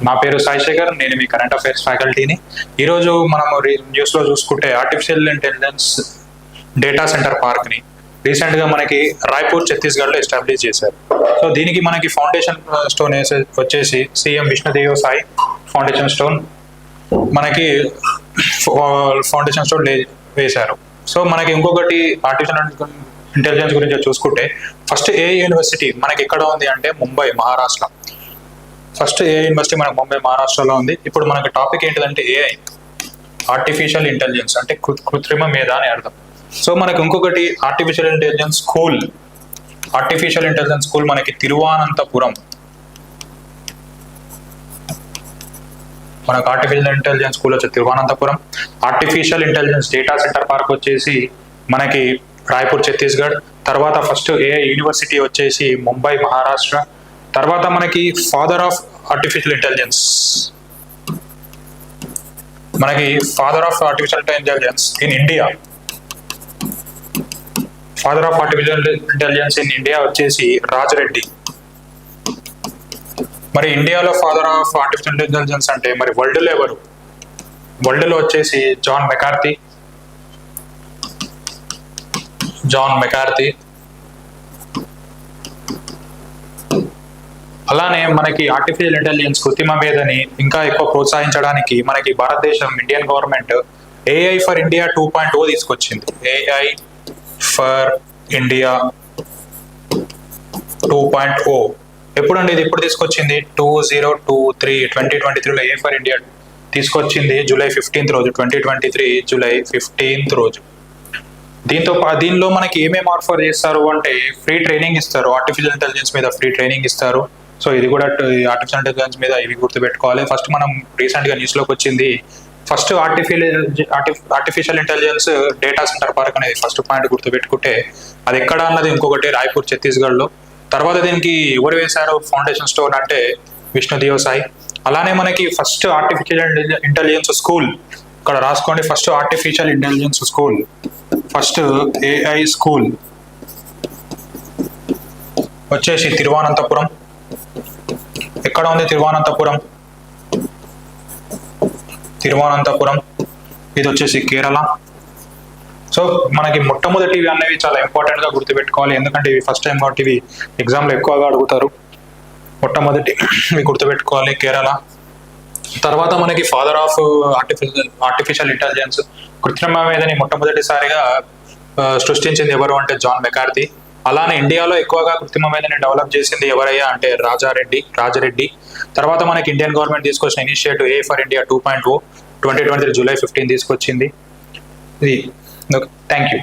నా పేరు సాయి శేఖర్. నేను మీ కరెంట్ అఫైర్స్ ఫ్యాకల్టీని. ఈరోజు మనము న్యూస్లో చూసుకుంటే ఆర్టిఫిషియల్ ఇంటెలిజెన్స్ డేటా సెంటర్ పార్క్ని రీసెంట్గా మనకి రాయ్పూర్ ఛత్తీస్గఢ్లో ఎస్టాబ్లిష్ చేశారు. సో దీనికి మనకి ఫౌండేషన్ స్టోన్ వచ్చేసి CM Vishnudev Sai foundation stone మనకి ఫౌండేషన్ స్టోన్ వేశారు. సో మనకి ఇంకొకటి ఆర్టిఫిషియల్ ఇంటెలిజెన్స్ గురించి చూసుకుంటే ఫస్ట్ ఏ యూనివర్సిటీ మనకి ఎక్కడ ఉంది అంటే ముంబై, మహారాష్ట్ర. ఫస్ట్ ఏ యూనివర్సిటీ మనకు ముంబై, మహారాష్ట్రలో ఉంది. ఇప్పుడు మనకి టాపిక్ ఏంటిదంటే ఏఐ, ఆర్టిఫిషియల్ ఇంటెలిజెన్స్ అంటే కృత్రిమ మేధ అని అర్థం. సో మనకి ఇంకొకటి artificial intelligence school. Artificial intelligence school మనకి తిరువనంతపురం. మనకు ఆర్టిఫిషియల్ ఇంటెలిజెన్స్ స్కూల్ వచ్చి Thiruvananthapuram. Artificial intelligence data centre park వచ్చేసి మనకి రాయ్పూర్, ఛత్తీస్గఢ్. తర్వాత ఫస్ట్ ఏఐ యూనివర్సిటీ వచ్చేసి ముంబై, మహారాష్ట్ర. తర్వాత మనకి ఫాదర్ ఆఫ్ ఆర్టిఫిషియల్ ఇంటెలిజెన్స్, మనకి father of artificial intelligence in India. Father of artificial intelligence in India వచ్చేసి రాజ్ రెడ్డి. మరి ఇండియాలో ఫాదర్ ఆఫ్ ఆర్టిఫిషియల్ ఇంటెలిజెన్స్ అంటే మరి వరల్డ్లో ఎవరు? వరల్డ్లో వచ్చేసి జాన్ మెకార్థీ. అలానే మనకి ఆర్టిఫిషియల్ ఇంటెలిజెన్స్ కృత్రిమ మేధని ఇంకా ఎక్కువ ప్రోత్సహించడానికి మనకి భారతదేశం, Indian government AI for India 2.0 తీసుకొచ్చింది. ఏఐ ఫర్ ఇండియా 2.0 ఎప్పుడండి ఇది? ఎప్పుడు తీసుకొచ్చింది? 2023లో ఏఐ ఫర్ ఇండియా తీసుకొచ్చింది. జూలై 15th రోజు, 2023 జూలై 15th రోజు. దీనిలో మనకి ఏమేమి ఆఫర్ చేస్తారు అంటే ఫ్రీ ట్రైనింగ్ ఇస్తారు. ఆర్టిఫిషియల్ ఇంటెలిజెన్స్ మీద ఫ్రీ ట్రైనింగ్ ఇస్తారు. సో ఇది కూడా ఆర్టిఫిషియల్ ఇంటెలిజెన్స్ మీద ఇవి గుర్తుపెట్టుకోవాలి. ఫస్ట్ మనం రీసెంట్గా న్యూస్లోకి వచ్చింది first artificial intelligence data centre park అనేది ఫస్ట్ పాయింట్ గుర్తుపెట్టుకుంటే అది ఎక్కడ అన్నది ఇంకొకటి రాయ్పూర్, ఛత్తీస్గఢ్లో. తర్వాత దీనికి ఎవరు వేశారు ఫౌండేషన్ స్టోన్ అంటే విష్ణుదేవ్ సాయి. అలానే మనకి ఫస్ట్ ఆర్టిఫిషియల్ ఇంటెలిజెన్స్ స్కూల్ ఇక్కడ రాసుకోండి. First artificial intelligence school, first AI school వచ్చేసి తిరువనంతపురం. ఎక్కడ ఉంది తిరువనంతపురం? ఇది వచ్చేసి కేరళ. సో మనకి మొట్టమొదటివి అనేవి చాలా ఇంపార్టెంట్గా గుర్తుపెట్టుకోవాలి, ఎందుకంటే ఇవి ఫస్ట్ టైం కాబట్టి ఇవి ఎగ్జామ్లో ఎక్కువగా అడుగుతారు. మొట్టమొదటి ఇవి గుర్తుపెట్టుకోవాలి, కేరళ. తర్వాత మనకి ఫాదర్ ఆఫ్ ఆర్టిఫిషియల్ ఇంటెలిజెన్స్ కృత్రిమ మేధని మొట్టమొదటిసారిగా సృష్టించింది ఎవరు అంటే జాన్ మెకార్థీ. అలానే ఇండియాలో ఎక్కువగా కృత్రిమ మేధని డెవలప్ చేసింది ఎవరయ్యా అంటే రాజరెడ్డి. తర్వాత మనకి ఇండియన్ గవర్నమెంట్ తీసుకొచ్చిన initiative A for India 2.0 2023 July 15 తీసుకొచ్చింది. ఇది థ్యాంక్ యూ.